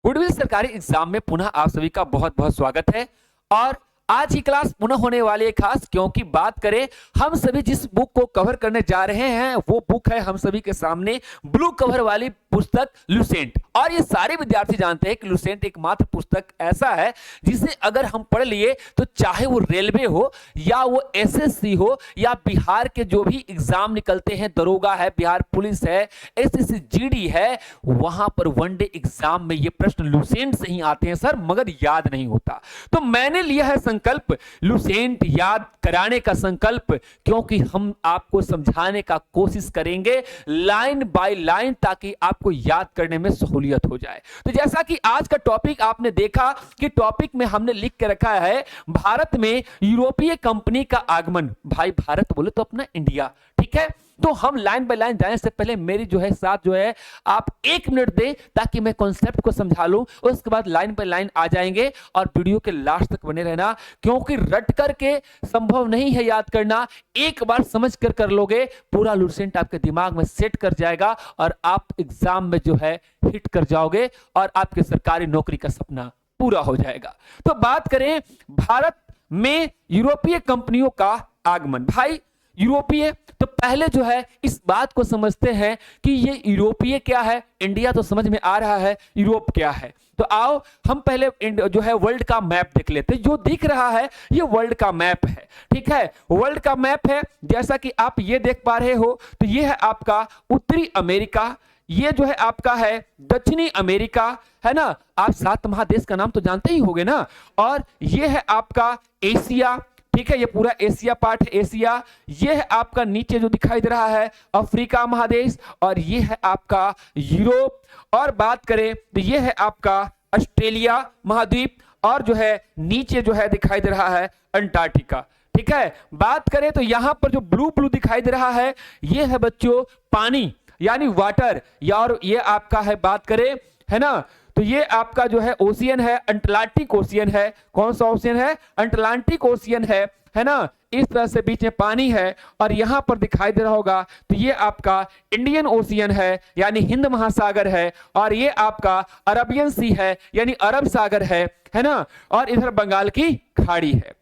वुडविल सरकारी एग्जाम में पुनः आप सभी का बहुत बहुत स्वागत है। और आज की क्लास पुनः होने वाली है खास, क्योंकि बात करें हम सभी जिस बुक को कवर करने जा रहे हैं वो बुक है हम सभी के सामने ब्लू कवर वाली पुस्तक लुसेंट। और ये सारे विद्यार्थी जानते हैं कि लुसेंट एकमात्र पुस्तक ऐसा है जिसे अगर हम पढ़ लिए तो चाहे वो रेलवे हो या वो एसएससी हो या बिहार के जो भी एग्जाम निकलते हैं, दरोगा है, बिहार पुलिस है, एसएससी जीडी है, वहां पर वनडे एग्जाम में ये प्रश्न लुसेंट से ही आते हैं सर, मगर याद नहीं होता। तो मैंने लिया है संकल्प लुसेंट याद कराने का संकल्प, क्योंकि हम आपको समझाने का कोशिश करेंगे लाइन बाय लाइन, ताकि आपको याद करने में सहूलियत हो जाए। तो जैसा कि आज का टॉपिक आपने देखा कि टॉपिक में हमने लिख के रखा है भारत में यूरोपीय कंपनी का आगमन। भाई भारत बोले तो अपना इंडिया, ठीक है। तो हम लाइन बाय लाइन जाने से पहले मेरी जो है साथ जो है आप 1 मिनट दें ताकि मैं कॉन्सेप्ट को समझा लूं, उसके बाद लाइन बाय लाइन आ जाएंगे और वीडियो के लास्ट तक बने रहना, क्योंकि रट करके संभव नहीं है याद करना। एक बार समझ कर लोगे पूरा लुसेंट आपके दिमाग में सेट कर जाएगा और आप एग्जाम में जो है हिट कर जाओगे और आपके सरकारी नौकरी का सपना पूरा हो जाएगा। तो बात करें भारत में यूरोपीय कंपनियों का आगमन। भाई यूरोपीय, तो पहले जो है इस बात को समझते हैं कि ये यूरोपीय क्या है। इंडिया तो समझ में आ रहा है, यूरोप क्या है। तो आओ हम पहले जो है वर्ल्ड का मैप देख लेते हैं। जो दिख रहा है ये वर्ल्ड का मैप है, ठीक है, वर्ल्ड का मैप है। जैसा कि आप ये देख पा रहे हो तो ये है आपका उत्तरी अमेरिका, ये जो है आपका है दक्षिणी अमेरिका, है ना। आप 7 महादेश का नाम तो जानते ही होंगे ना। और ये है आपका एशिया, ठीक है, ये पूरा एशिया पार्ट है, एशिया। ये है आपका नीचे जो दिखाई दे रहा है अफ्रीका महादेश, और ये है आपका यूरोप। और बात करें तो ये है आपका ऑस्ट्रेलिया महाद्वीप, और जो है नीचे जो है दिखाई दे रहा है अंटार्कटिका, ठीक है। बात करें तो यहां पर जो ब्लू ब्लू दिखाई दे रहा है ये है बच्चों पानी यानी वाटर, और ये आपका है बात करें, है ना, तो ये आपका जो है ओशियन है, अटलांटिक ओशियन है। कौन सा ओशियन है? अटलांटिक ओशियन है ना। इस तरह से बीच में पानी है, और यहां पर दिखाई दे रहा होगा तो ये आपका इंडियन ओशियन है यानी हिंद महासागर है, और ये आपका अरबियन सी है यानी अरब सागर है ना, और इधर बंगाल की खाड़ी है।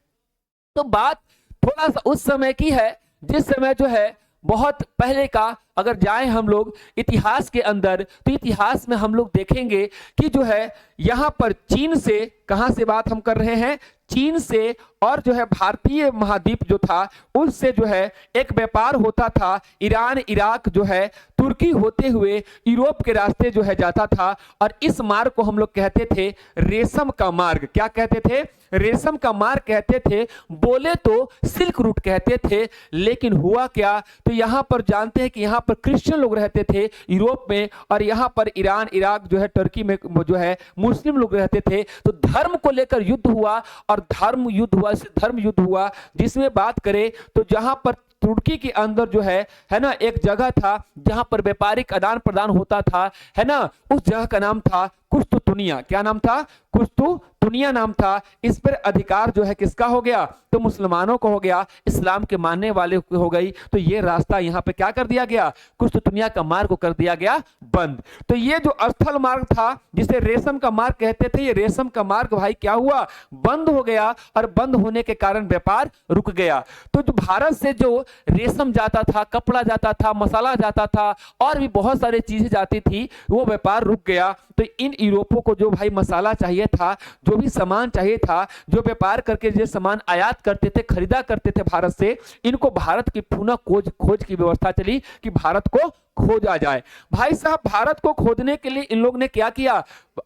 तो बात थोड़ा सा उस समय की है जिस समय जो है बहुत पहले का अगर जाएं हम लोग इतिहास के अंदर, तो इतिहास में हम लोग देखेंगे कि जो है यहां पर चीन से, कहां से बात हम कर रहे हैं, चीन से, और जो है भारतीय महाद्वीप जो था उससे जो है एक व्यापार होता था। ईरान, इराक जो है तुर्की होते हुए यूरोप के रास्ते जो है जाता था, और इस मार्ग को हम लोग कहते थे रेशम का मार्ग। क्या कहते थे? रेशम का मार्ग कहते थे। बोले तो सिल्क रूट कहते थे, लेकिन हुआ क्या, तो यहां पर जानते हैं कि यहां पर क्रिश्चियन लोग रहते थे यूरोप में, और यहां पर ईरान, इराक जो है टर्की में जो है मुस्लिम लोग रहते थे। तो धर्म को लेकर युद्ध हुआ, और धर्म युद्ध हुआ जिसमें बात करें तो जहां पर तुर्की के अंदर जो है ना, एक जगह था जहां पर व्यापारिक आदान प्रदान होता था, है ना। उस जगह का नाम था कुस्तुतुनिया। क्या नाम था? कुस्तुतुनिया नाम था। इस पर अधिकार जो है किसका हो गया? तो मुसलमानों को हो गया, इस्लाम के मानने वाले को हो गई। तो ये रास्ता यहाँ पे क्या कर दिया गया? कुस्तुतुनिया का मार्ग को कर दिया गया बंद। तो ये जो स्थल मार्ग था जिसे रेशम का मार्ग कहते थे, ये रेशम का मार्ग भाई क्या हुआ? बंद हो गया, और बंद होने के कारण व्यापार रुक गया। तो जो भारत से जो रेशम जाता था, कपड़ा जाता था, मसाला जाता था, और भी बहुत सारी चीजें जाती थी, वो व्यापार रुक गया। तो इन यूरोपों को जो भाई मसाला चाहिए था, जो भी सामान चाहिए था, जो व्यापार करके जो सामान आयात करते थे, खरीदा करते थे भारत से, इनको भारत की पुनः खोज की व्यवस्था चली कि भारत को खोजा जाए। भाई साहब भारत को खोजने के लिए इन लोग ने क्या किया?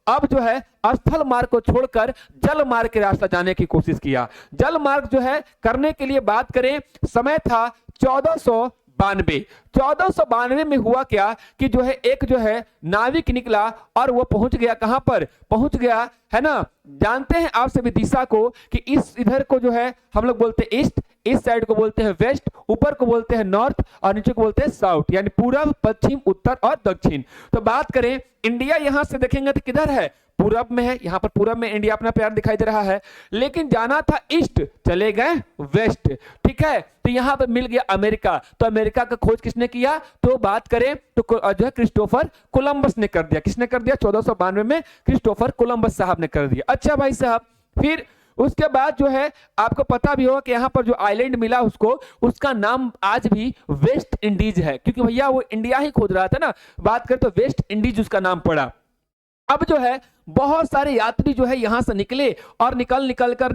अब जो है स्थल मार्ग को छोड़कर जल मार्ग के रास्ता जाने की कोशिश किया। जल मार्ग जो है करने के लिए बात करें, समय था 1492 में हुआ क्या कि जो है एक जो है नाविक निकला, और वो पहुंच गया कहां पर? पहुंच गया, है ना, जानते हैं आप सभी दिशा को कि इस इधर को जो है हम लोग बोलते हैं ईस्ट, इस साइड को बोलते हैं वेस्ट, ऊपर को बोलते हैं नॉर्थ, और नीचे को बोलते हैं साउथ, यानी पूर्व, पश्चिम, उत्तर और दक्षिण। तो बात करें इंडिया यहां से देखेंगे तो किधर है? पूरब में है, यहाँ पर पूरब में इंडिया अपना प्यार दिखाई दे रहा है, लेकिन जाना था ईस्ट, चले गए वेस्ट। ठीक है, तो यहाँ पर मिल गया अमेरिका। तो अमेरिका का खोज किसने किया? तो बात करें तो जो है क्रिस्टोफर कोलंबस ने कर दिया। किसने कर दिया? 1492 में क्रिस्टोफर कोलंबस साहब ने कर दिया। अच्छा भाई साहब, फिर उसके बाद जो है आपको पता भी होगा कि यहाँ पर जो आइलैंड मिला उसको, उसका नाम आज भी वेस्ट इंडीज है, क्योंकि भैया वो इंडिया ही खोज रहा था ना। बात करें तो वेस्ट इंडीज उसका नाम पड़ा। अब जो है बहुत सारे यात्री जो है यहां से निकले और निकल कर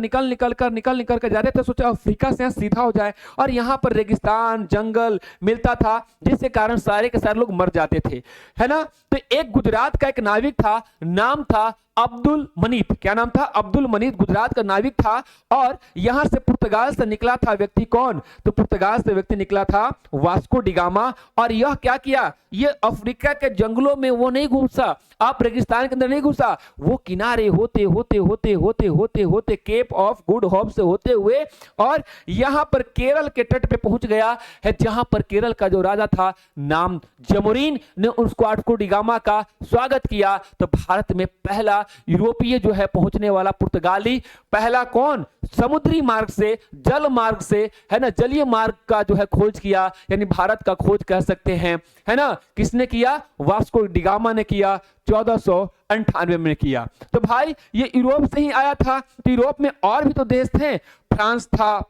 जा रहे थे। सोचा अफ्रीका से सीधा हो जाए, और यहाँ पर रेगिस्तान जंगल मिलता था, जिसके कारण सारे के सारे लोग मर जाते थे, है ना। तो एक गुजरात का एक नाविक था, नाम था अब्दुल मनीत। क्या नाम था? अब्दुल मनीत गुजरात का नाविक था, और यहां से पुर्तगाल से निकला था व्यक्ति। कौन? तो पुर्तगाल से व्यक्ति निकला था वास्को डिगामा। और यह क्या किया? ये अफ्रीका के जंगलों में वो नहीं घुसा, आप रेगिस्तान के अंदर नहीं घुसा, वो किनारे होते होते होते होते होते होते केप ऑफ गुड होप से होते हुए और यहां पर केरल के तट पे पहुंच गया है, जहां पर केरल का जो राजा था नाम जमुरीन ने उसको वास्को डिगामा का स्वागत किया। तो भारत में पहला यूरोपीय जो है पहुंचने वाला पुर्तगाली, पहला कौन? समुद्री मार्ग से, जल मार्ग से, है ना, जलीय मार्ग का जो है खोज किया, यानी भारत का खोज कह सकते हैं, है ना। किसने किया? वास्को डिगामा ने किया, 1498 में किया। तो भाई ये यूरोप से ही आया था। तो यूरोप में और भी तो देश थे, फ्रांस था,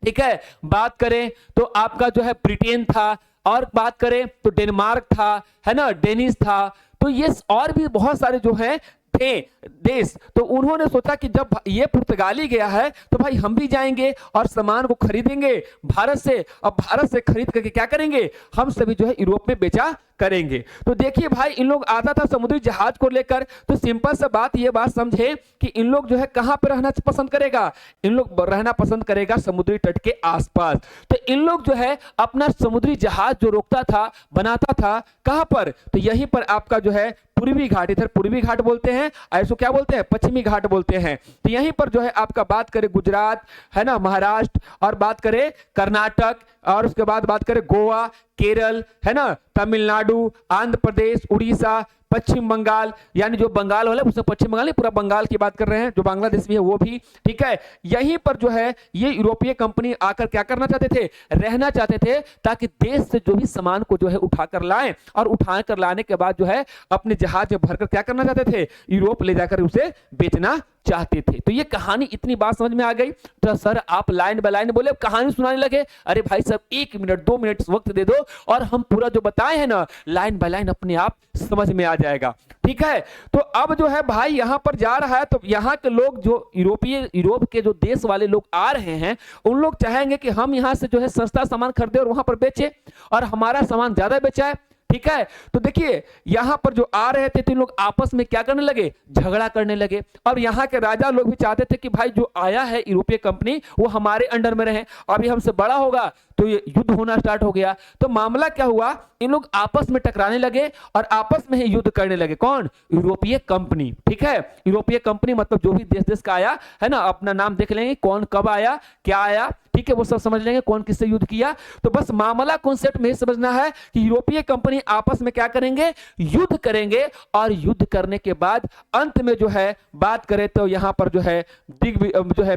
ठीक है, बात करें तो आपका जो है ब्रिटेन था, और बात करें तो डेनमार्क था, है ना, डेनिश था। तो ये और भी बहुत सारे जो हैं थे देश। तो उन्होंने सोचा कि जब ये पुर्तगाली गया है तो भाई हम भी जाएंगे और सामान को खरीदेंगे भारत से। अब भारत से खरीद करके क्या करेंगे? हम सभी जो है यूरोप में बेचा करेंगे। तो देखिए भाई, इन लोग आता था समुद्री जहाज को लेकर। तो सिंपल सा बात, ये बात समझे कि इन लोग जो है कहां पर रहना पसंद करेगा? इन लोग रहना पसंद करेगा समुद्री तट के आसपास। तो इन लोग जो है अपना समुद्री जहाज जो रोकता था, बनाता था कहां पर? तो यहीं पर आपका जो है पूर्वी घाट, इधर पूर्वी घाट बोलते हैं, ऐसो क्या बोलते हैं? पश्चिमी घाट बोलते हैं। तो यहीं पर जो है आपका बात करें गुजरात, है ना, महाराष्ट्र, और बात करें कर्नाटक, और उसके बाद बात करें गोवा, केरल, है ना, तमिलनाडु, आंध्र प्रदेश, उड़ीसा, पश्चिम बंगाल, यानी जो बंगाल वाला उसमें पश्चिम बंगाल नहीं, पूरा बंगाल की बात कर रहे हैं, जो बांग्लादेश भी है वो भी, ठीक है। यहीं पर जो है ये यूरोपीय कंपनी आकर क्या करना चाहते थे? रहना चाहते थे, ताकि देश से जो भी सामान को जो है उठाकर लाएं, और उठाकर लाने के बाद जो है अपने जहाज में भरकर क्या करना चाहते थे? यूरोप ले जाकर उसे बेचना चाहते थे। तो ये कहानी, इतनी बात समझ में आ गई? तो सर आप लाइन बाय लाइन बोले, कहानी सुनाने लगे। अरे भाई साहब 1 मिनट 2 मिनट वक्त दे दो, और हम पूरा जो बताए हैं ना लाइन बाय लाइन अपने आप समझ में आ जाएगा, ठीक है। तो अब जो है भाई यहां पर जा रहा है, तो यहां के लोग जो यूरोप के जो देश वाले लोग आ रहे हैं, उन लोग चाहेंगे कि हम यहां से जो है सस्ता सामान खरीदे और वहां पर बेचे, और हमारा सामान ज्यादा बेचा है, ठीक है। तो देखिए यहां पर जो आ रहे थे तो लोग आपस में क्या करने लगे? झगड़ा करने लगे। और यहाँ के राजा लोग भी चाहते थे कि भाई जो आया है यूरोपीय कंपनी वो हमारे अंडर में रहे, अभी हमसे बड़ा होगा तो ये युद्ध होना स्टार्ट हो गया। तो मामला क्या हुआ? इन लोग आपस में टकराने लगे और आपस में ही युद्ध करने लगे। कौन? यूरोपीय कंपनी, ठीक है। यूरोपीय कंपनी मतलब जो भी देश देश का आया है ना, अपना नाम देख लेंगे, कौन कब आया, क्या आया, ठीक है, वो सब समझ लेंगे, कौन किससे युद्ध किया। तो बस मामला कॉन्सेप्ट में समझना है कि यूरोपीय कंपनी आपस में क्या करेंगे? युद्ध करेंगे, और युद्ध करने के बाद अंत में जो है बात करें तो यहां पर जो है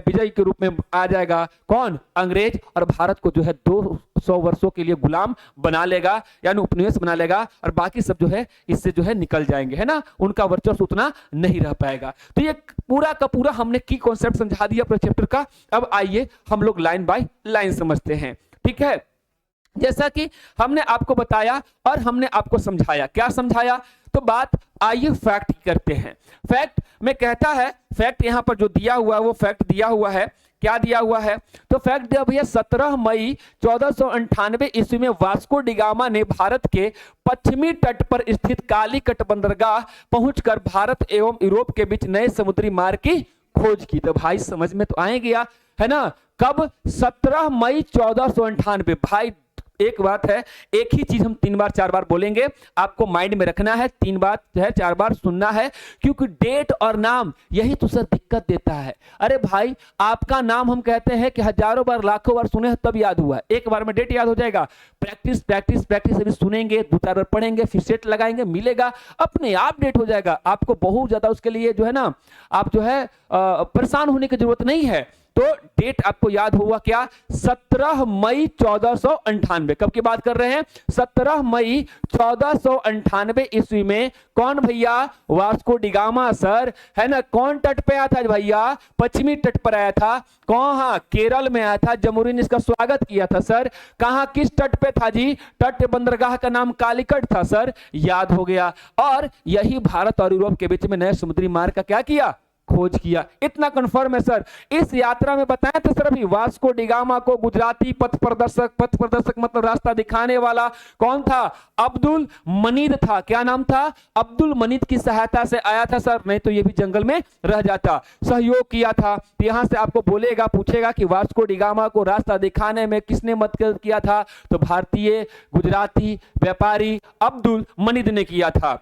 विजय के रूप में आ जाएगा कौन? अंग्रेज, और भारत को जो है 200 वर्षों के लिए गुलाम बना लेगा, यानी उपनिवेश बना लेगा, और बाकी सब जो है इससे जो है निकल जाएंगे, है ना, उनका वर्चस्व उतना नहीं रह पाएगा। तो ये पूरा का पूरा हमने की कॉन्सेप्ट समझा दिया अपने चैप्टर का। अब आइए हम लोग लाइन बाय लाइन समझते हैं, ठीक है। जैसा कि हमने आपको बताया और हमने आपको समझाया, क्या समझाया? तो बात आइए फैक्ट की करते हैं। फैक्ट में कहता है, फैक्ट यहां पर जो दिया हुआ है वो फैक्ट दिया हुआ है, क्या दिया हुआ है? तो फैक्ट दिया भैया 17 मई 1498 ईस्वी में वास्को डिगामा ने भारत के पश्चिमी तट पर स्थित कालीकट बंदरगाह पहुंचकर भारत एवं यूरोप के बीच नए समुद्री मार्ग की खोज की। तो भाई समझ में तो आए गया, है ना। कब? 17 मई 1498। भाई एक बात है, एक ही चीज हम 3 बार 4 बार बोलेंगे, आपको माइंड में रखना है, 3 बार है 4 बार सुनना है, क्योंकि डेट और नाम यही तो सर दिक्कत देता है। अरे भाई आपका नाम हम कहते हैं कि हजारों बार लाखों बार सुने तब याद हुआ है, एक बार में डेट याद हो जाएगा। प्रैक्टिस प्रैक्टिस प्रैक्टिस अभी सुनेंगे, 2-4 बार पढ़ेंगे, फिर सेट लगाएंगे, मिलेगा, अपने आप डेट हो जाएगा। आपको बहुत ज्यादा उसके लिए जो है ना, आप जो है परेशान होने की जरूरत नहीं है। तो डेट आपको याद हुआ क्या? 17 मई 1498। कब की बात कर रहे हैं? 17 मई 1498 ईस्वी में कौन भैया? वास्को डिगामा सर, है ना। कौन तट पे आया था भैया? पश्चिमी तट पर आया था। कहां? केरल में आया था। जमुरी ने इसका स्वागत किया था सर। कहां, किस तट पे था जी? तट बंदरगाह का नाम कालीकट था सर, याद हो गया। और यही भारत और यूरोप के बीच में नए समुद्री मार्ग का क्या किया? खोज किया। इतना कंफर्म है सर। इस यात्रा में बताया था सर अभी, वास्को डिगामा को गुजराती पथ प्रदर्शक मतलब रास्ता दिखाने वाला कौन था? अब्दुल मनीद था। क्या नाम था? अब्दुल मनीद की सहायता से आया था सर, नहीं तो ये भी जंगल में रह जाता। सहयोग किया था। तो यहां से आपको बोलेगा, पूछेगा कि वास्को डिगामा को रास्ता दिखाने में किसने मदद किया था? तो भारतीय गुजराती व्यापारी अब्दुल मनीद ने किया था।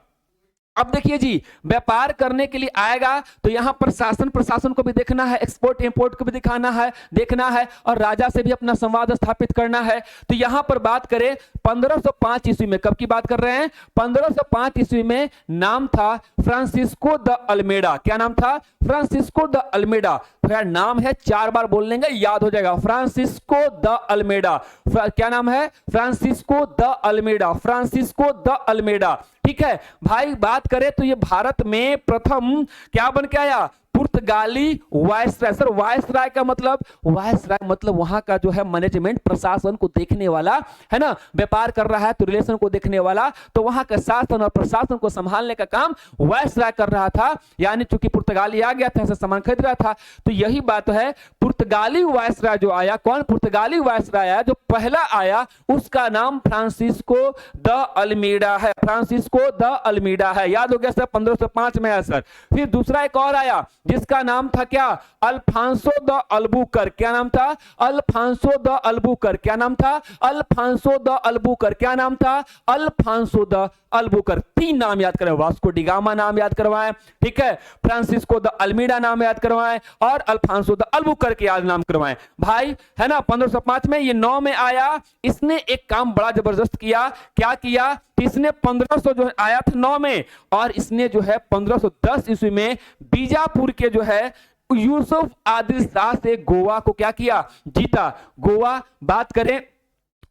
अब देखिए जी, व्यापार करने के लिए आएगा तो यहां पर शासन प्रशासन को भी देखना है, एक्सपोर्ट इंपोर्ट को भी दिखाना है, देखना है, और राजा से भी अपना संवाद स्थापित करना है। तो यहां पर बात करें 1505 ईस्वी में, कब की बात कर रहे हैं? 1505 ईस्वी में नाम था फ्रांसिस्को द अल्मेडा। क्या नाम था? Francisco de Almeida. तो यार नाम है, 4 बार बोल लेंगे, याद हो जाएगा। Francisco de Almeida. क्या नाम है? Francisco de Almeida. Francisco de Almeida, ठीक है भाई। बात करें तो ये भारत में प्रथम क्या बन के आया? पुर्तगाली वायसराय। सर वायसराय का मतलब, वायसराय मतलब वहां का जो है मैनेजमेंट, प्रशासन को देखने वाला, है ना। व्यापार कर रहा है तो रिलेशन को देखने वाला, तो वहां का शासन और प्रशासन को संभालने का काम वायसराय कर रहा था। यानी चूंकि पुर्तगाली आ गया था, ऐसा सामान खरीद रहा था, तो यही बात है। पुर्तगाली वायसराय जो आया, कौन पुर्तगाली वायसराय आया? जो पहला आया उसका नाम फ्रांसिस्को द अल्मेडा है। फ्रांसिस्को द अल्मेडा है, याद हो गया सर। 1505 में आया सर। फिर दूसरा एक और आया जिसका नाम था क्या? Alfonso de Albuquerque. क्या नाम था? Alfonso de Albuquerque. क्या नाम था? Alfonso de Albuquerque. क्या नाम था? Alfonso de Albuquerque. 3 नाम याद करवाए। वास्को डिगामा नाम याद करवाएं, ठीक है, फ्रांसिस्को द अल्मेडा नाम याद करवाएं, और अल्फांसो द अल्बुकर के याद नाम करवाएं भाई, है ना। 1505 में ये 9 में आया। इसने एक काम बड़ा जबरदस्त किया। क्या किया? इसने 1500 जो आया था 9 में, और इसने जो है 1510 ईस्वी में बीजापुर के जो है यूसुफ आदिल शाह से गोवा को क्या किया? जीता। गोवा बात करें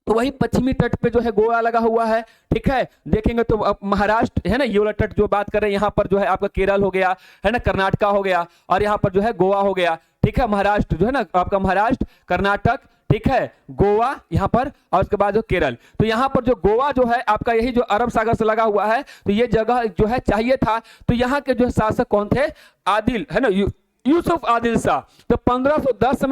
तो वही पश्चिमी तट पे जो है गोवा लगा हुआ है, ठीक है। देखेंगे तो महाराष्ट्र है ना, ये वाला तट जो बात कर रहे हैं, यहाँ पर जो है आपका केरल हो गया, है ना, कर्नाटका हो गया, और यहाँ पर जो है गोवा हो गया, ठीक है। महाराष्ट्र जो है ना आपका, महाराष्ट्र, कर्नाटक, ठीक है, गोवा यहाँ पर, और उसके बाद जो केरल। तो यहाँ पर जो गोवा जो है आपका, यही जो अरब सागर से लगा हुआ है, तो ये जगह जो है चाहिए था। तो यहाँ के जो शासक कौन थे? आदिल, है ना, यूसुफ आदिल शाह। तो 1510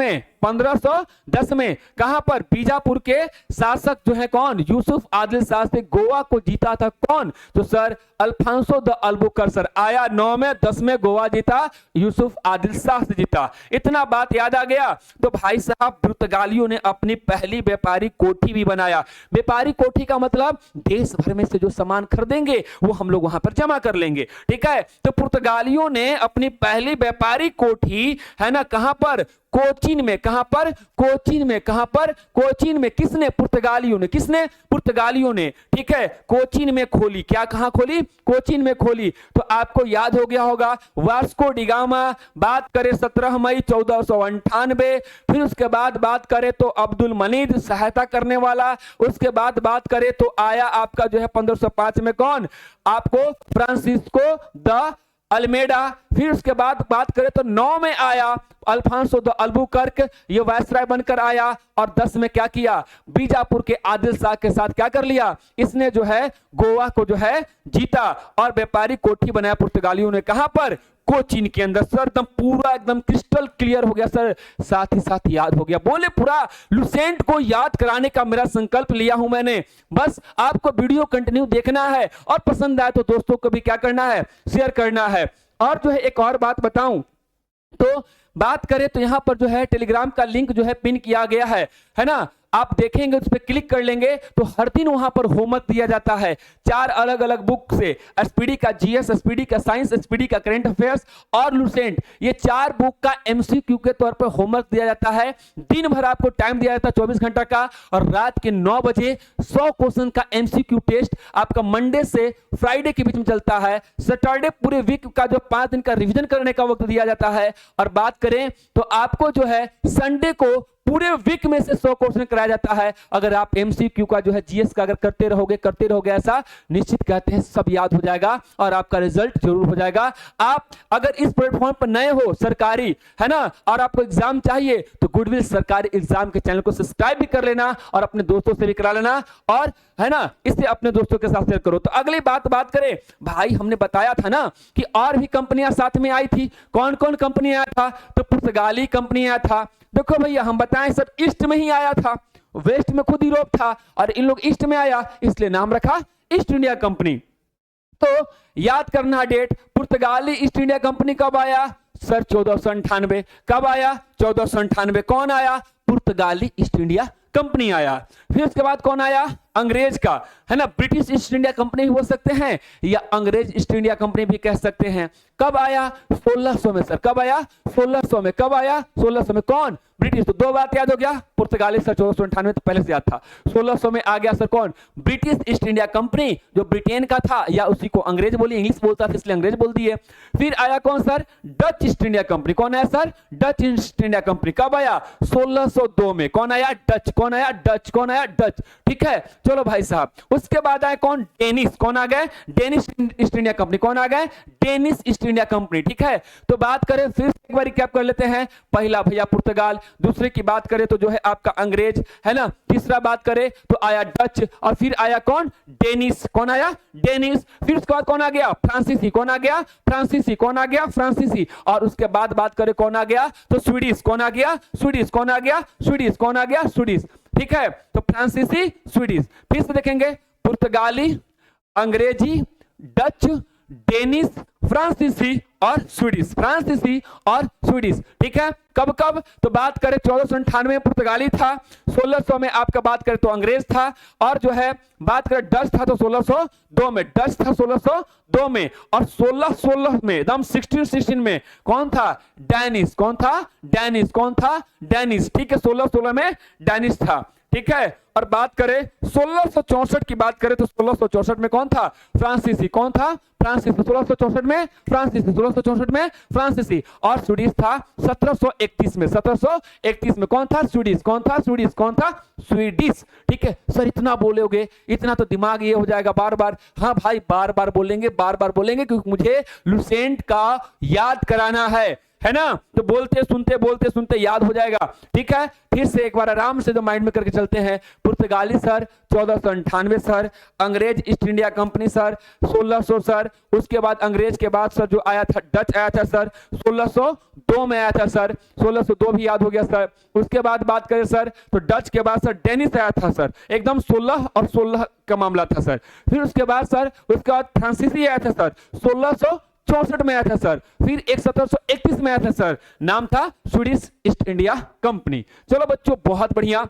में कहां पर? बीजापुर के शासक जो है कौन? यूसुफ आदिल शाह से गोवा को जीता था कौन? तो sir Alfonso de Albuquerque sir आया 9 में, 10 में गोवा जीता, यूसुफ आदिल शाह से जीता। इतना बात याद आ गया। तो भाई साहब पुर्तगालियों ने अपनी पहली व्यापारी कोठी भी बनाया। व्यापारी कोठी का मतलब देश भर में से जो सामान खरीदेंगे वो हम लोग वहां पर जमा कर लेंगे, ठीक है। तो पुर्तगालियों ने अपनी पहली व्यापारी कोठी, है ना, कहां पर? कोचीन में। कहां पर? कोचीन में। कहां पर? कोचीन में। किसने? पुर्तगालियों ने। किसने? पुर्तगालियों ने, ठीक है, कोचीन में खोली। क्या? कहां खोली? कोचीन में खोली। तो आपको याद हो गया होगा वास्को डिगामा। बात करें 17 मई 1498। फिर उसके बाद बात करें तो अब्दुल मनीद सहायता करने वाला। उसके बाद बात करें तो आया आपका जो है 1505 में कौन? आपको फ्रांसिस्को द अल्मेडा। फिर उसके बाद बात करें तो 9 में आया अल्फांसो द अल्बुकर्क, ये वायसराय बनकर आया। और 10 में क्या किया? बीजापुर के आदिल शाह के साथ क्या कर लिया? इसने जो है गोवा को जो है जीता, और व्यापारी कोठी बनाया पुर्तगालियों ने। कहां पर? कोचीन के अंदर। सर एकदम पूरा एकदम क्रिस्टल क्लियर हो गया सर, साथ ही साथ याद हो गया। बोले पूरा लुसेंट को याद कराने का मेरा संकल्प लिया हूं मैंने। बस आपको वीडियो कंटिन्यू देखना है, और पसंद आए तो दोस्तों को भी क्या करना है? शेयर करना है। और जो है एक और बात बताऊं तो बात करें तो यहां पर जो है टेलीग्राम का लिंक जो है पिन किया गया है ना। आप देखेंगे, उस पर क्लिक कर लेंगे तो हर दिन वहां पर होमवर्क दिया जाता है 4 अलग अलग बुक से, एसपीडी का जीएस, एसपीडी का साइंस, एसपीडी का करंट अफेयर्स और लुसेंट, ये 4 बुक का एमसीक्यू के तौर पर होमवर्क दिया जाता है। दिन भर आपको टाइम दिया जाता है 24 घंटा का, और रात के 9 बजे 100 क्वेश्चन का एमसीक्यू टेस्ट आपका मंडे से फ्राइडे के बीच में चलता है। सैटरडे पूरे वीक का जो 5 दिन का रिवीजन करने का वक्त दिया जाता है। और बात करें तो आपको जो है संडे को पूरे वीक में से 100 क्वेश्चन कराया जाता है। अगर आप एमसीक्यू का जो है जीएस का अगर करते रहोगे ऐसा, निश्चित कहते हैं सब याद हो जाएगा और आपका रिजल्ट जरूर हो जाएगा। आप अगर इस प्लेटफॉर्म पर नए हो, सरकारी है ना, और आपको एग्जाम चाहिए तो गुडविल सरकारी एग्जाम के चैनल को सब्सक्राइब भी कर लेना और अपने दोस्तों से भी करा लेना, और है ना इससे अपने दोस्तों के साथ शेयर करो। तो अगली बात करें भाई, हमने बताया था ना कि और भी कंपनियां साथ में आई थी। कौन कौन कंपनी आया था? तो पुर्तगाली कंपनी आया था। देखो भैया, हम बताएं सर ईस्ट में ही आया था, वेस्ट में खुद यूरोप था और इन लोग ईस्ट में आया, इसलिए नाम रखा ईस्ट इंडिया कंपनी। तो याद करना डेट, पुर्तगाली ईस्ट इंडिया कंपनी कब आया सर? 1498। कब आया? 1498। कौन आया? पुर्तगाली ईस्ट इंडिया कंपनी आया। फिर उसके बाद कौन आया? अंग्रेज का, है ना, ब्रिटिश ईस्ट इंडिया कंपनी भी बोल सकते हैं या अंग्रेज ईस्ट इंडिया कंपनी भी कह सकते हैं। कब आया? 1600 में सर। कब आया? 1600 में। कब आया? 1600 में। कौन? ब्रिटिश। तो 2 बात याद हो गया, पुर्तगाली सर 1498 तो पहले से याद था। 1600 में आ गया सर कौन? ब्रिटिश ईस्ट इंडिया कंपनी, जो ब्रिटेन का था, या उसी को अंग्रेज बोली, इंग्लिश बोलता था इसलिए अंग्रेज बोल दिए। फिर आया कौन sir? Dutch east India company. कौन आया sir? Dutch east India company. कब आया? 1602 में। कौन आया? डच। कौन आया? डच। कौन आया? डच। ठीक है, चलो भाई साहब। उसके बाद आए कौन? डेनिश। कौन आ गए? Danish east India company. कौन आ गए? Danish east India company. ठीक है, तो बात करें फिर एक बार रिकैप कर लेते हैं। पहला भैया पुर्तगाल, दूसरे की बात करें तो जो है आपका अंग्रेज, है ना, तीसरा बात करें तो आया डच, और फिर आया कौन? डेनिश। कौन आया? डेनिश। फिर उसके बाद कौन आ गया? फ्रांसीसी। कौन आ गया? फ्रांसीसी। कौन आ गया? फ्रांसीसी। और उसके बाद बात करें कौन आ गया? तो स्वीडिश। कौन आ गया? स्वीडिश। कौन आ गया? स्वीडिश। कौन आ गया? स्वीडिश। ठीक है, तो फ्रांसीसी, स्वीडिश। फिर से देखेंगे, पुर्तगाली, अंग्रेजी, डच, डेनिश, फ्रांसीसी और स्वीडिश। फ्रांसीसी और स्वीडिश। ठीक है, कब कब? तो बात करें 1498 में पुर्तगाली था, 1600 में आपका बात करें तो अंग्रेज था, और जो है बात करें डच था तो 1602 में। डच था 1602 में, और 1616 में एकदम 1616 में कौन था? डेनिश। कौन था? डेनिश। कौन था? डेनिश। ठीक है, 1616 में डेनिश था। ठीक है, और बात करें 1664 की बात करें तो 1664 में कौन था? फ्रांसीसी। कौन था? फ्रांसीसी। 1664 में फ्रांसीसी। 1664 में फ्रांसीसी। और स्वीडिश था 1731 में। 1731 में कौन था? स्वीडिश। कौन था? स्वीडिश। कौन था? स्वीडिश। ठीक है सर, इतना बोलोगे, इतना तो दिमाग ये हो जाएगा बार बार। हाँ भाई, बार बार बोलेंगे, बार बार बोलेंगे, क्योंकि मुझे लुसेंट का याद कराना है ना, तो बोलते सुनते याद हो जाएगा। ठीक है, फिर से एक बार आराम से जो माइंड में करके चलते हैं। पुर्तगाली सर 1498 सर, अंग्रेज east India company sir 1600 sir, उसके बाद अंग्रेज के बाद सर जो आया था डच आया था सर 1602 में आया था सर, 1602 भी याद हो गया सर। उसके बाद बात करें सर तो डच के बाद सर डेनिश आया था सर, एकदम 16 और 16 का मामला था सर। फिर उसके बाद सर उसके बाद फ्रांसीसी आया था सर 1664 में आया था सर। फिर 1731 में आया था सर, नाम था स्वीडिश ईस्ट इंडिया कंपनी। चलो बच्चों बहुत बढ़िया,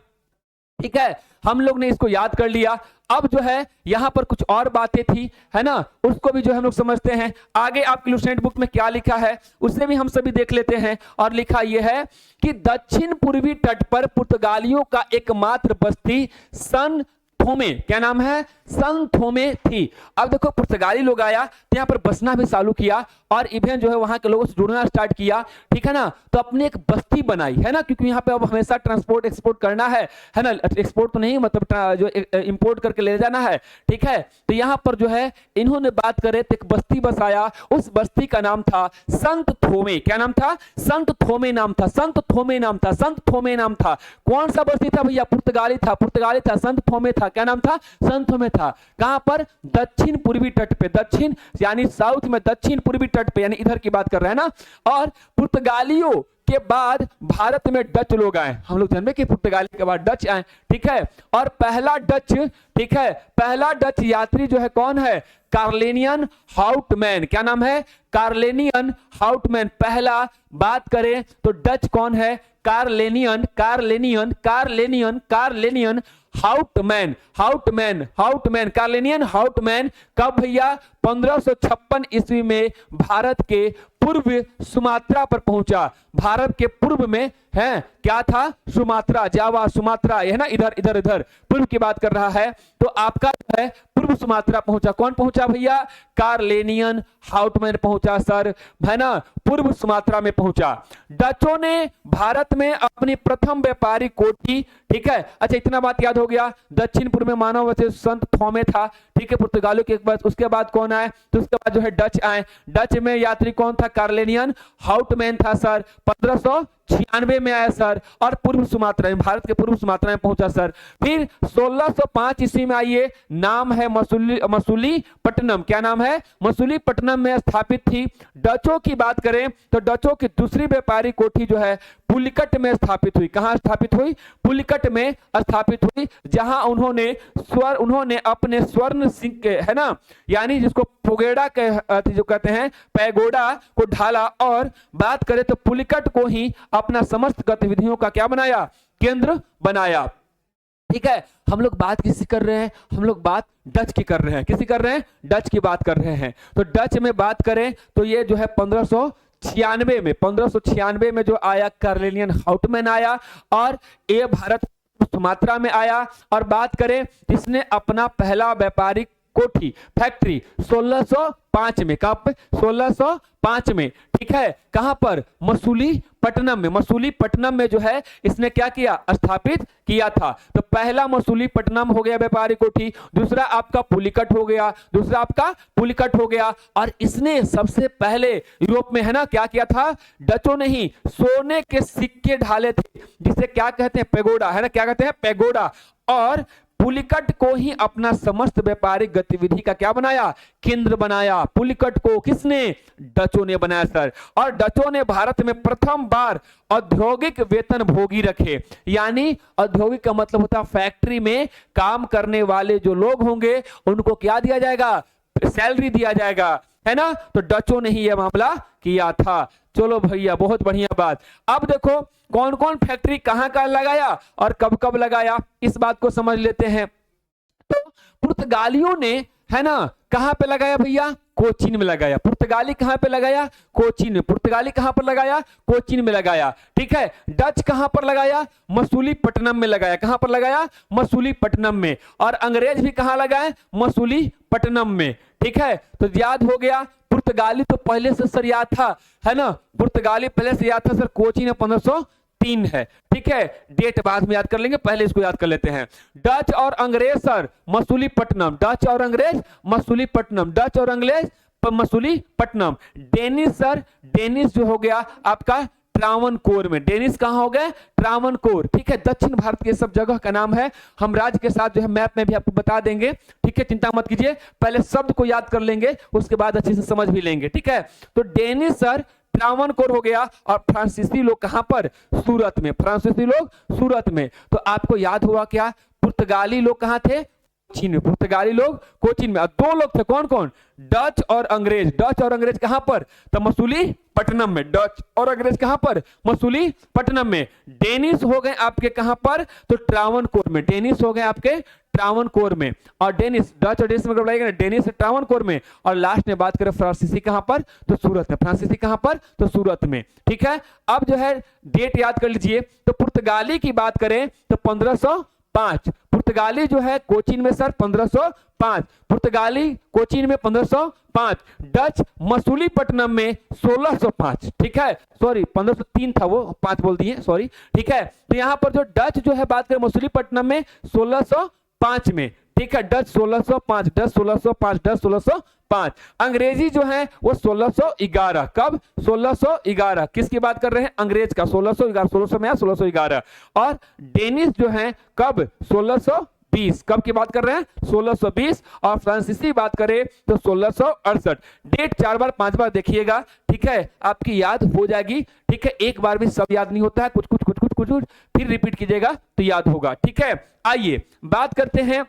ठीक है, हम लोग ने इसको याद कर लिया। अब जो है यहां पर कुछ और बातें थी, है ना, उसको भी जो हम लोग समझते हैं। आगे आपकी लुसेंट बुक में क्या लिखा है उसे भी हम सभी देख लेते हैं। और लिखा यह है कि दक्षिण पूर्वी तट पर पुर्तगालियों का एकमात्र बस्ती सन थोमे, क्या नाम है? सन थोमे थी। अब देखो पुर्तगाली लोग आया तो यहाँ पर बसना भी चालू किया और इवन जो है वहां के लोगों से जुड़ना स्टार्ट किया, ठीक है ना, तो अपनी एक बस्ती बनाई, है ना, क्योंकि यहाँ पे अब हमेशा ट्रांसपोर्ट एक्सपोर्ट करना है ना, एक्सपोर्ट तो नहीं मतलब जो इंपोर्ट करके ले जाना है, ठीक है। तो यहाँ पर जो है इन्होंने बात करे तो एक बस्ती बसाया, उस बस्ती का नाम था संत थोमे। क्या नाम था? संत थोमे नाम था, संत थोमे नाम था, संत थोमे नाम था। कौन सा बस्ती था भैया? पुर्तगाली था, पुर्तगाली था, संत थोमे था। क्या नाम था? संत थोमे था। कहां पर? दक्षिण पूर्वी तट पे, दक्षिण यानी साउथ में दक्षिण पूर्वी तट पे, यानी इधर की बात कर रहे हैं ना। और पुर्तगालियों के बाद भारत में डच लोग आए। हम लोग जानते हैं कि पुर्तगाली के बाद डच आए, ठीक है। और पहला डच, ठीक है, पहला डच यात्री जो है कौन है? कार्लेनियन हाउटमैन। क्या नाम है? कार्लेनियन हाउटमैन। पहला बात करें तो डच कौन है? कार्लेनियन, कार्लेनियन, कार्लेनियन, कार्लेनियन हाउटमैन, हाउटमैन, हाउटमैन, कार्लेनियन हाउटमैन। कब भैया? 1556 ईस्वी में भारत के पूर्व सुमात्रा पर पहुंचा। भारत के पूर्व में है क्या था? सुमात्रा, जावा, सुमात्रा, यह ना इधर इधर इधर पूर्व की बात कर रहा है। तो आपका है पूर्व सुमात्रा पहुंचा। कौन पहुंचा भैया? कार्लेनियन हाउटमैन पहुंचा सर, है ना, पूर्व सुमात्रा में पहुंचा। डचों ने भारत में अपनी प्रथम व्यापारिक कोठी, ठीक है। अच्छा, इतना बात याद हो गया। दक्षिण पूर्व में मानव वैसे संत थोमे था, ठीक है, पुर्तगालियों के बाद। उसके बाद कौन आए? तो उसके बाद जो है डच आए। डच में यात्री कौन था? कार्लेनियन हाउटमैन था सर। 1596 में आया सर, और पूर्व सुमात्रा में, भारत के पूर्व सुमात्रा में पहुंचा सर। फिर 1605 ईस्वी में आइए, नाम है मसूलीपट्टनम। क्या नाम है? मसूलीपट्टनम में स्थापित थी। डचों की बात करें तो डचों की दूसरी व्यापारिक कोठी जो है पुलिकट में स्थापित हुई। कहां स्थापित हुई? पुलिकट में स्थापित हुई, जहां उन्होंने अपने स्वर्ण सिंह के, है ना, यानी जिसको पोगेड़ा के जो कहते हैं, पैगोडा को ढाला। और बात करें तो पुलिकट को ही अपना समस्त गतिविधियों का क्या बनाया? केंद्र बनाया, ठीक है। हम लोग बात किसी कर रहे हैं? हम लोग बात डच की कर रहे हैं। किसी कर रहे हैं? डच की बात कर रहे हैं। तो डच में बात करें तो ये जो है 1596 में जो आया, कार्लेनियन हाउटमैन आया, और ये भारत सुमात्रा में आया। और बात करें, इसने अपना पहला व्यापारिक कोठी, फैक्ट्री 1605 में, कब? 1605 में, ठीक है। कहां पर? मसूलीपट्टनम में। मसूलीपट्टनम में जो है इसने क्या किया? स्थापित किया था। तो पहला मसूलीपट्टनम हो गया व्यापारिक कोठी, दूसरा आपका पुलिकट हो गया, दूसरा आपका पुलिकट हो गया। और इसने सबसे पहले यूरोप में, है ना, क्या किया था? डचों ने ही सोने के सिक्के ढाले थे, जिसे क्या कहते हैं? पैगोडा, है ना, क्या कहते हैं? पैगोडा। और पुलिकट को ही अपना समस्त व्यापारिक गतिविधि का क्या बनाया? केंद्र बनाया। पुलिकट को किसने? डचों ने बनाया सर। और डचों ने भारत में प्रथम बार औद्योगिक वेतन भोगी रखे। यानी औद्योगिक का मतलब होता है फैक्ट्री में काम करने वाले जो लोग होंगे उनको क्या दिया जाएगा? सैलरी दिया जाएगा, है ना। तो डचों ने ही यह मामला किया था। चलो भैया, बहुत बढ़िया बात। अब देखो कौन कौन फैक्ट्री कहां कहां लगाया और कब कब लगाया, इस बात को समझ लेते हैं। तो पुर्तगालियों ने, है ना, कहां पे लगाया भैया? कोचीन में लगाया। पुर्तगाली कहां पे लगाया? कोचीन में। पुर्तगाली कहां पर लगाया? कोचीन में लगाया, ठीक है। डच कहां पर लगाया? मसूलीपट्टनम में लगाया। कहां पर लगाया? मसूलीपट्टनम में। और अंग्रेज भी कहां लगाए? मसूलीपट्टनम में, ठीक है। तो याद हो गया। पुर्तगाली तो पहले से सर याद था, है ना, पुर्तगाली पहले से याद था सर। कोचीन में 1503 है, ठीक है। डेट बाद में याद कर लेंगे, पहले इसको याद कर लेते हैं। डच और अंग्रेज सर मसूलीपट्टनम, डच और अंग्रेज मसूलीपट्टनम, डच और अंग्रेज मसूलीपट्टनम। डेनिस सर, डेनिस जो हो गया आपका ट्रावनकोर में। डेनिस कहां हो गए? ट्रावनकोर, ठीक है। दक्षिण भारत के सब जगह का नाम है, हम राज्य के साथ जो है मैप में भी आपको बता देंगे, ठीक है, चिंता मत कीजिए। पहले शब्द को याद कर लेंगे, उसके बाद अच्छे से समझ भी लेंगे, ठीक है। तो डेनिस सर ट्रावनकोर हो गया। और फ्रांसीसी लोग कहां पर? सूरत में। फ्रांसीसी लोग सूरत में। तो आपको याद हुआ क्या? पुर्तगाली लोग कहां थे? कोचीन में। पुर्तगाली लोग कोचीन में। और दो लोग थे, कौन कौन? डच और अंग्रेज। डच और अंग्रेज कहां पर? तो मसूलीपट्टनम में। डच और अंग्रेज कहां पर? मसूलीपट्टनम में। डेनिस हो गए आपके कहां पर? तो ट्रावनकोर में। डेनिस हो गए आपके ट्रावनकोर में। और डेनिस, डच और डेनिस में लगाएगा, डेनिस ट्रावनकोर में। और लास्ट में बात करें फ्रांसीसी कहां पर? तो सूरत में। फ्रांसीसी कहां पर? तो सूरत में, ठीक है। अब जो है डेट याद कर लीजिए। तो पुर्तगाली की बात करें तो 1505। पुर्तगाली जो है कोचीन में सर 1505। पुर्तगाली कोचीन में 1505। डच मसूलीपट्टनम में 1605, ठीक है। सॉरी 1503 था, वो 5 बोल दिए, सॉरी, ठीक है। तो यहां पर जो डच जो है बात करें मसूलीपट्टनम में 1605 में, ठीक है। Dutch 1605, Dutch 1605, Dutch 1605। अंग्रेजी जो है वो 1611। कब? 1611। किसकी बात कर रहे हैं? अंग्रेज का। 1611, 1600 में 1611। और डेनिस जो है कब? 1620 1620। कब की बात कर रहे हैं? 1620। और फ्रांसीसी बात करें तो 1668। डेट 4 बार 5 बार देखिएगा, ठीक है, आपकी याद हो जाएगी। ठीक है, एक बार भी सब याद नहीं होता है, कुछ कुछ कुछ कुछ कुछ कुछ फिर रिपीट कीजिएगा तो याद होगा। ठीक है, आइए बात करते हैं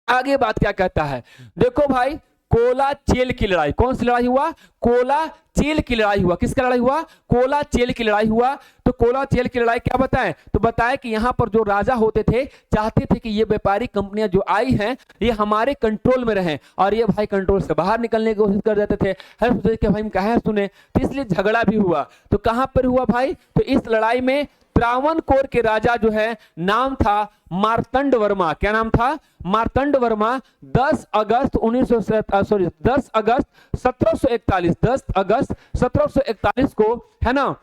आगे। बात क्या कहता है, देखो भाई, कोला चेल की लड़ाई। कौन सी लड़ाई हुआ? कोला चेल की लड़ाई हुआ। किसका लड़ाई हुआ? कोला चेल की लड़ाई हुआ। तो कोला चेल की लड़ाई क्या बताएं? तो बताएं कि यहां पर जो राजा होते थे चाहते थे कि ये व्यापारी कंपनियां जो आई हैं ये हमारे कंट्रोल में रहें, और ये भाई कंट्रोल से बाहर निकलने की कोशिश कर देते थे। हर सोचते कि भाई हम कहें सुने, तो इसलिए झगड़ा भी हुआ। तो कहां पर हुआ भाई? तो इस लड़ाई में त्रावणकोर के राजा जो है नाम था मार्तंड वर्मा। क्या नाम था? मार्तंड वर्मा। 10 अगस्त 1741 को, है ना,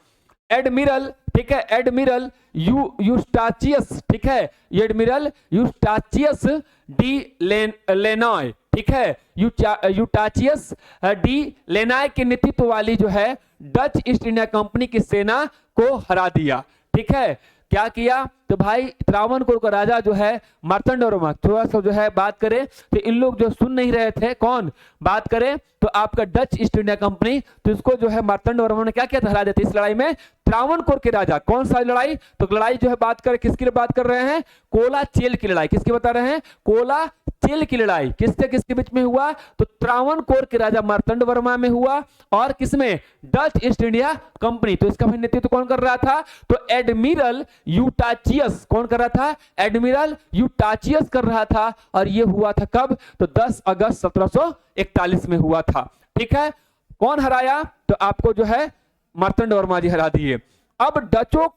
एडमिरल, ठीक है, एडमिरल यूस्टाचियस, ठीक है, एडमिरल यूस्टाचियस डी लेनॉय, ठीक है, यूटाचियस डी लेनाय के नेतृत्व वाली जो है डच ईस्ट इंडिया कंपनी की सेना को हरा दिया। ठीक है, क्या किया? तो भाई त्रावणकोर का राजा जो है मार्तंड वर्मा, थोड़ा सा जो है बात करें तो इन लोग जो सुन नहीं रहे थे, कौन बात करें तो आपका डच ईस्ट इंडिया कंपनी, तो इसको जो है मार्तंड वर्मा ने क्या किया था? हरा देते इस लड़ाई में त्रावणकोर के राजा। कौन सा लड़ाई? तो लड़ाई जो है बात करें किसकी बात कर रहे हैं? कोला चेल की लड़ाई। किसकी बता रहे हैं? कोला चेल की लड़ाई। किससे किसके बीच में हुआ? तो त्रावणकोर के राजा मार्तंड वर्मा में हुआ, और किसमें? Dutch east India company. तो इसका नेतृत्व कौन कर रहा था? तो एडमिरल यूटाचियस। कौन कर रहा था? एडमिरल यूटाचियस कर रहा था। और ये हुआ था कब? तो 10 अगस्त 1741 में हुआ था। ठीक है, कौन हराया? तो आपको जो है मार्तंड वर्मा जी हरा दिए। अब डचों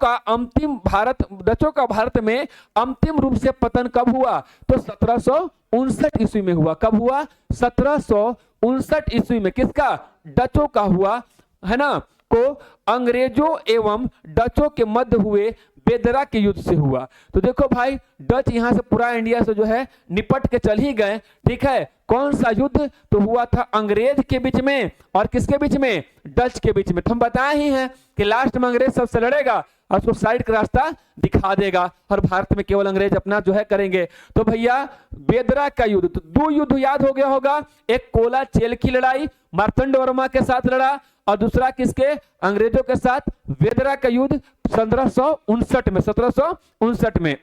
का भारत में अंतिम रूप से पतन कब हुआ? तो 1759 ईस्वी में हुआ। कब हुआ? 1759 ईस्वी में। किसका? डचों का हुआ, है ना, को अंग्रेजों एवं डचों के मध्य हुए बेदरा के युद्ध से हुआ। तो देखो भाई, डच यहां से पूरा इंडिया से जो है निपट के चल ही गए। ठीक है, कौन सा युद्ध? तो हुआ था अंग्रेज के बीच में और किसके बीच में? डच के बीच में। तो हम बताए ही हैं कि लास्ट में अंग्रेज सबसे लड़ेगा और उसको साइड का रास्ता दिखा देगा, और भारत में केवल अंग्रेज अपना जो है करेंगे। तो भैया बेदरा का युद्ध, तो 2 युद्ध याद हो गया होगा। एक कोला चेल की लड़ाई मार्तंड वर्मा के साथ लड़ा, और दूसरा किसके? अंग्रेजों के साथ बेदरा का युद्ध 1759 में।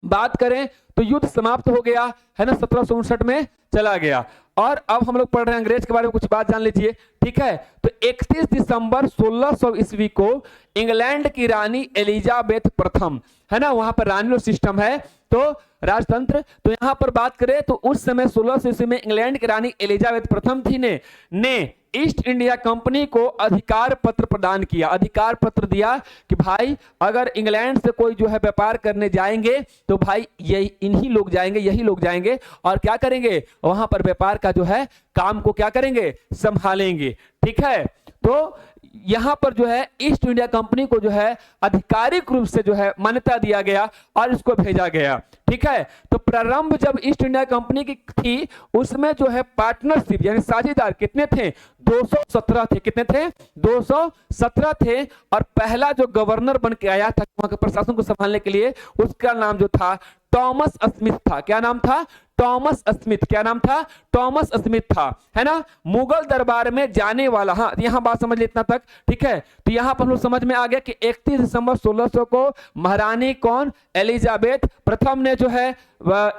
बात करें तो युद्ध समाप्त हो गया, है ना, 1759 में चला गया। और अब हम लोग पढ़ रहे हैं अंग्रेज के बारे में, कुछ बात जान लीजिए। ठीक है, तो 31 दिसंबर 1600 ईस्वी को इंग्लैंड की रानी एलिजाबेथ प्रथम, है ना, वहां पर रानी सिस्टम है तो राजतंत्र। तो यहां पर बात करें तो उस समय 1600 ईस्वी में इंग्लैंड की रानी एलिजाबेथ प्रथम थी ने ईस्ट इंडिया कंपनी को अधिकार पत्र प्रदान किया। अधिकार पत्र दिया कि भाई अगर इंग्लैंड से कोई जो है व्यापार करने जाएंगे तो भाई यही इन्हीं लोग जाएंगे, यही लोग जाएंगे, और क्या करेंगे? वहां पर व्यापार का जो है काम को क्या करेंगे? संभालेंगे। ठीक है, तो यहां पर जो है ईस्ट इंडिया कंपनी को जो है आधिकारिक रूप से जो है मान्यता दिया गया और इसको भेजा गया। ठीक है, तो प्रारंभ जब ईस्ट इंडिया कंपनी की थी उसमें जो है पार्टनरशिप यानी साझेदार कितने थे? 217 थे। कितने थे? 217 थे। और पहला जो गवर्नर बन के आया था वहां के प्रशासन को संभालने के लिए, उसका नाम जो था टॉमस स्मिथ था। क्या नाम था? Thomas Smith. क्या नाम था? टॉमस स्मिथ था, है ना। मुगल दरबार में जाने वाला, हाँ यहां बात समझ ले इतना तक। ठीक है, तो यहां पर हम लोग समझ में आ गया कि 31 दिसंबर 1600 को महारानी कौन? एलिजाबेथ प्रथम ने जो है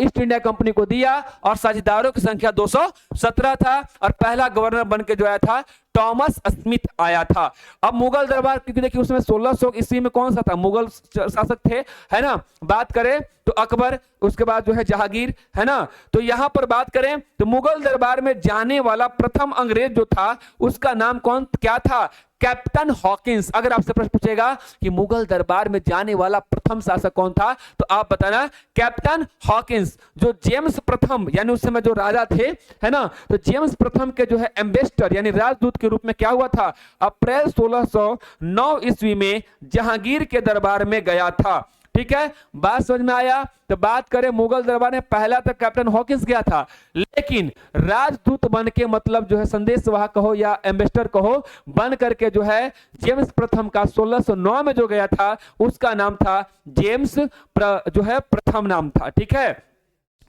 ईस्ट इंडिया कंपनी को दिया, और साझेदारों की संख्या 217 था, और पहला गवर्नर बन के जो आया था टॉमस स्मिथ आया था। अब मुगल दरबार, क्योंकि देखिए उसमें 1600 ईस्वी में कौन सा था? मुगल शासक थे, है ना। बात करें तो अकबर, उसके बाद जो है जहांगीर, है ना। तो यहां पर बात करें तो मुगल दरबार में जाने वाला प्रथम अंग्रेज जो था उसका नाम कौन क्या था? Captain Hawkins. अगर आपसे प्रश्न पूछेगा कि मुगल दरबार में जाने वाला प्रथम शासक कौन था, तो आप बताना कैप्टन हॉकिंस। जो जेम्स प्रथम यानी उस समय जो राजा थे, है ना, तो जेम्स प्रथम के जो है एम्बेसडर यानी राजदूत के रूप में क्या हुआ था? अप्रैल 1609 ईस्वी में जहांगीर के दरबार में गया था। ठीक है, बात समझ में आया। तो बात करें मुगल दरबार में पहला तक कैप्टन हॉकिंस गया था, लेकिन राजदूत बन के मतलब जो है संदेशवाहक कहो या एम्बेसडर कहो, बन करके जो है जेम्स प्रथम का 1609 में जो गया था उसका नाम था जेम्स जो है प्रथम नाम था। ठीक है,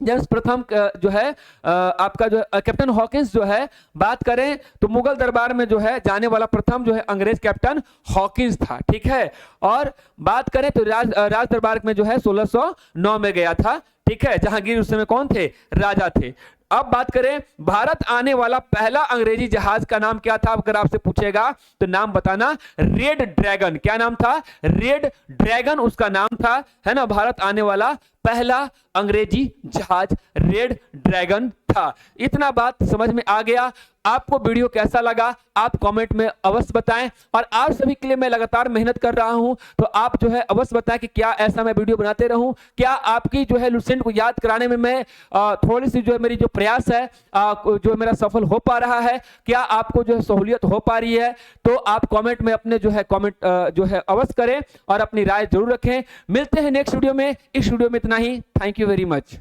जेम्स प्रथम जो है आपका जो कैप्टन हॉकिंस जो है, बात करें तो मुगल दरबार में जो है जाने वाला प्रथम जो है अंग्रेज कैप्टन हॉकिंस था, ठीक है। और बात करें तो राज दरबार में जो है 1609 में गया था, ठीक है। जहांगीर उस समय कौन थे? राजा थे। अब बात करें भारत आने वाला पहला अंग्रेजी जहाज का नाम क्या था? अगर आपसे पूछेगा तो नाम बताना, रेड ड्रैगन। क्या नाम था? रेड ड्रैगन उसका नाम था, है ना। भारत आने वाला पहला अंग्रेजी जहाज रेड ड्रैगन था। इतना बात समझ में आ गया। आपको वीडियो कैसा लगा आप कमेंट में अवश्य बताएं, और आप सभी के लिए मैं लगातार मेहनत कर रहा हूं, तो आप जो है अवश्य बताएं कि क्या ऐसा मैं वीडियो बनाते रहूं, क्या आपकी जो है लुसेंट को याद कराने में मैं थोड़ी सी जो है मेरी जो प्रयास है जो मेरा सफल हो पा रहा है, क्या आपको जो है सहूलियत हो पा रही है? तो आप कमेंट में अपने जो है कमेंट जो है अवश्य करें और अपनी राय जरूर रखें। मिलते हैं नेक्स्ट वीडियो में। इस वीडियो में इतना ही। Thank you very much.